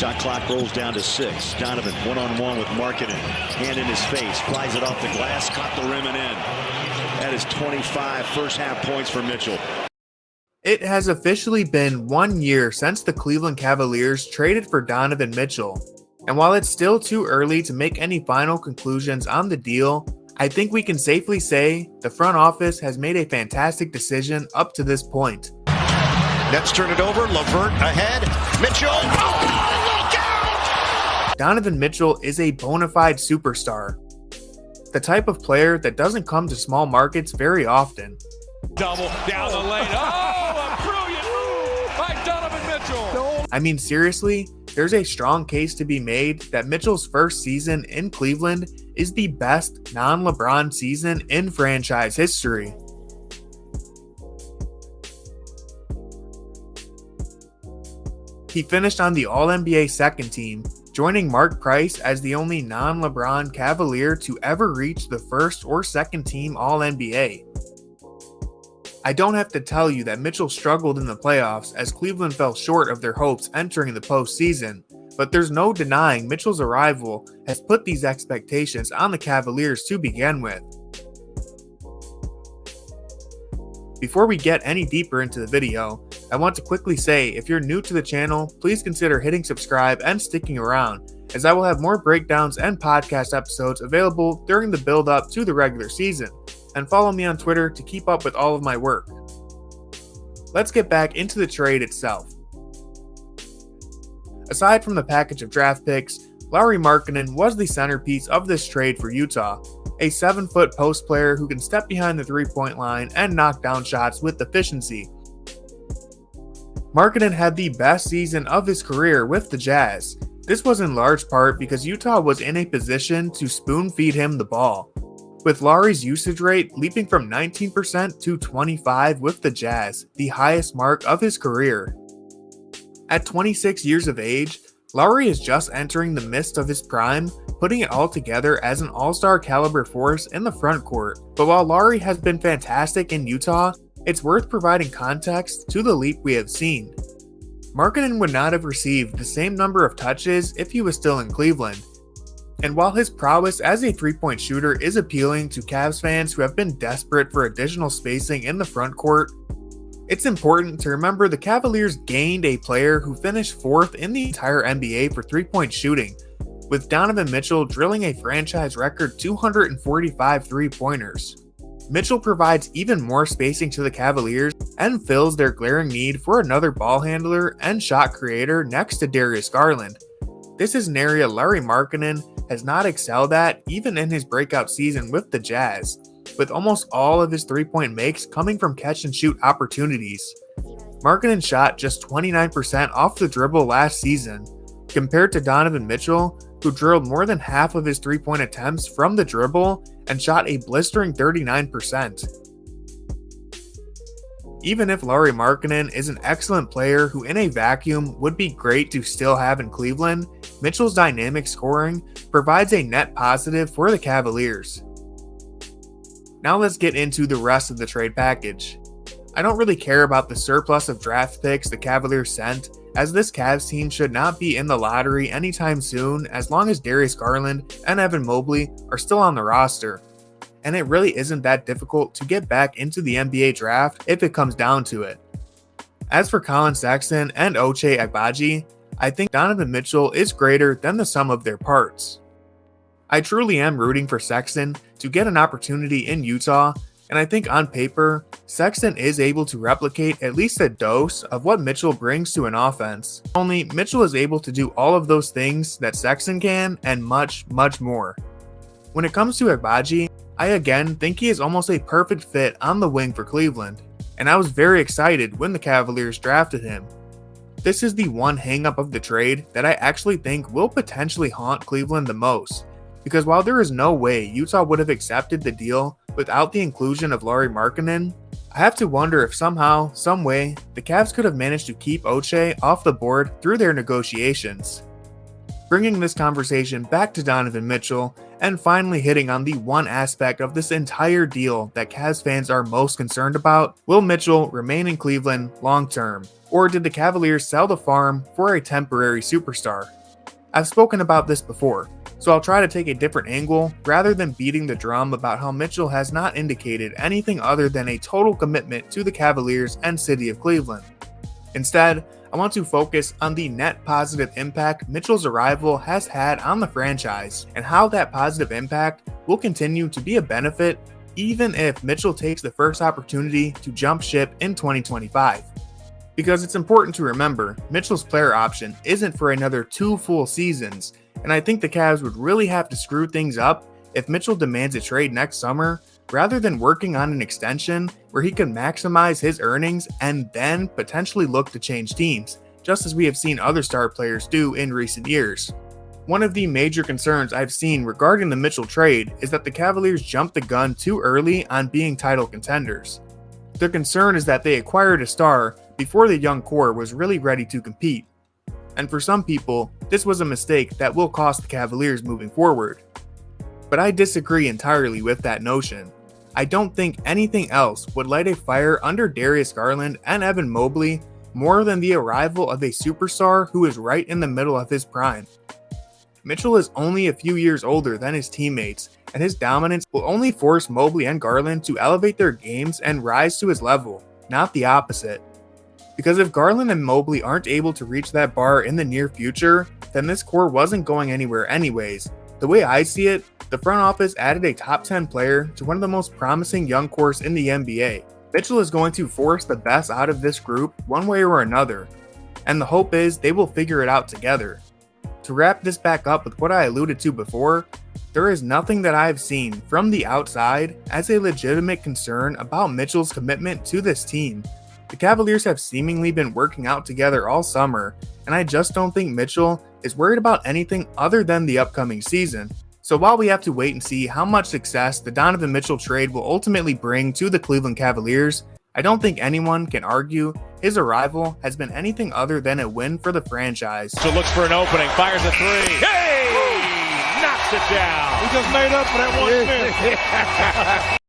Shot clock rolls down to 6. Donovan one-on-one with Markkanen. Hand in his face. Flies it off the glass. Caught the rim and in. That is 25 first half points for Mitchell. It has officially been 1 year since the Cleveland Cavaliers traded for Donovan Mitchell. And while it's still too early to make any final conclusions on the deal, I think we can safely say the front office has made a fantastic decision up to this point. Nets turn it over. LeVert ahead. Mitchell. Oh, look out! Donovan Mitchell is a bona fide superstar. The type of player that doesn't come to small markets very often. Double down the lane. Oh, a brilliant move by Donovan Mitchell. I mean, seriously, there's a strong case to be made that Mitchell's first season in Cleveland is the best non-LeBron season in franchise history. He finished on the All-NBA second team, joining Mark Price as the only non-LeBron Cavalier to ever reach the first or second team All-NBA. I don't have to tell you that Mitchell struggled in the playoffs as Cleveland fell short of their hopes entering the postseason, but there's no denying Mitchell's arrival has put these expectations on the Cavaliers to begin with. Before we get any deeper into the video, I want to quickly say if you're new to the channel, please consider hitting subscribe and sticking around, as I will have more breakdowns and podcast episodes available during the build up to the regular season, and follow me on Twitter to keep up with all of my work. Let's get back into the trade itself. Aside from the package of draft picks, Lauri Markkanen was the centerpiece of this trade for Utah, a 7-foot post player who can step behind the three-point line and knock down shots with efficiency. Markkanen had the best season of his career with the Jazz. This was in large part because Utah was in a position to spoon-feed him the ball, with Lauri's usage rate leaping from 19% to 25% with the Jazz, the highest mark of his career. At 26 years of age, Lauri is just entering the midst of his prime, putting it all together as an all-star caliber force in the front court. But while Lauri has been fantastic in Utah, it's worth providing context to the leap we have seen. Markkanen would not have received the same number of touches if he was still in Cleveland. And while his prowess as a three-point shooter is appealing to Cavs fans who have been desperate for additional spacing in the front court, it's important to remember the Cavaliers gained a player who finished 4th in the entire NBA for three-point shooting, with Donovan Mitchell drilling a franchise record 245 three-pointers. Mitchell provides even more spacing to the Cavaliers and fills their glaring need for another ball handler and shot creator next to Darius Garland. This is an area Lauri Markkanen has not excelled at even in his breakout season with the Jazz, with almost all of his three-point makes coming from catch-and-shoot opportunities. Markkanen shot just 29% off the dribble last season, compared to Donovan Mitchell, who drilled more than half of his three-point attempts from the dribble and shot a blistering 39%. Even if Lauri Markkanen is an excellent player who in a vacuum would be great to still have in Cleveland, Mitchell's dynamic scoring provides a net positive for the Cavaliers. Now let's get into the rest of the trade package. I don't really care about the surplus of draft picks the Cavaliers sent, as this Cavs team should not be in the lottery anytime soon as long as Darius Garland and Evan Mobley are still on the roster. And it really isn't that difficult to get back into the NBA draft if it comes down to it. As for Colin Sexton and Ochai Agbaji, I think Donovan Mitchell is greater than the sum of their parts. I truly am rooting for Sexton to get an opportunity in Utah, and I think on paper, Sexton is able to replicate at least a dose of what Mitchell brings to an offense. Only Mitchell is able to do all of those things that Sexton can and much, much more. When it comes to Agbaji, I again think he is almost a perfect fit on the wing for Cleveland, and I was very excited when the Cavaliers drafted him. This is the one hang-up of the trade that I actually think will potentially haunt Cleveland the most, because while there is no way Utah would have accepted the deal without the inclusion of Lauri Markkanen, I have to wonder if somehow, some way, the Cavs could have managed to keep Ochai off the board through their negotiations. Bringing this conversation back to Donovan Mitchell And finally hitting on the one aspect of this entire deal that Cavs fans are most concerned about, will Mitchell remain in Cleveland long term? Or did the Cavaliers sell the farm for a temporary superstar? I've spoken about this before, so I'll try to take a different angle rather than beating the drum about how Mitchell has not indicated anything other than a total commitment to the Cavaliers and city of Cleveland. Instead, I want to focus on the net positive impact Mitchell's arrival has had on the franchise and how that positive impact will continue to be a benefit even if Mitchell takes the first opportunity to jump ship in 2025. Because it's important to remember, Mitchell's player option isn't for another 2 full seasons, and I think the Cavs would really have to screw things up if Mitchell demands a trade next summer rather than working on an extension where he can maximize his earnings and then potentially look to change teams, just as we have seen other star players do in recent years. One of the major concerns I've seen regarding the Mitchell trade is that the Cavaliers jumped the gun too early on being title contenders. Their concern is that they acquired a star before the young core was really ready to compete. And for some people, this was a mistake that will cost the Cavaliers moving forward. But I disagree entirely with that notion. I don't think anything else would light a fire under Darius Garland and Evan Mobley more than the arrival of a superstar who is right in the middle of his prime. Mitchell is only a few years older than his teammates, and his dominance will only force Mobley and Garland to elevate their games and rise to his level, not the opposite. Because if Garland and Mobley aren't able to reach that bar in the near future, then this core wasn't going anywhere anyways. The way I see it, the front office added a top 10 player to one of the most promising young cores in the NBA. Mitchell is going to force the best out of this group one way or another, and the hope is they will figure it out together. To wrap this back up with what I alluded to before, there is nothing that I've seen from the outside as a legitimate concern about Mitchell's commitment to this team. The Cavaliers have seemingly been working out together all summer, and I just don't think Mitchell is worried about anything other than the upcoming season. So while we have to wait and see how much success the Donovan Mitchell trade will ultimately bring to the Cleveland Cavaliers, I don't think anyone can argue his arrival has been anything other than a win for the franchise. So looks for an opening, fires a 3. Hey! Knocks it down. We just made up for that 1 minute.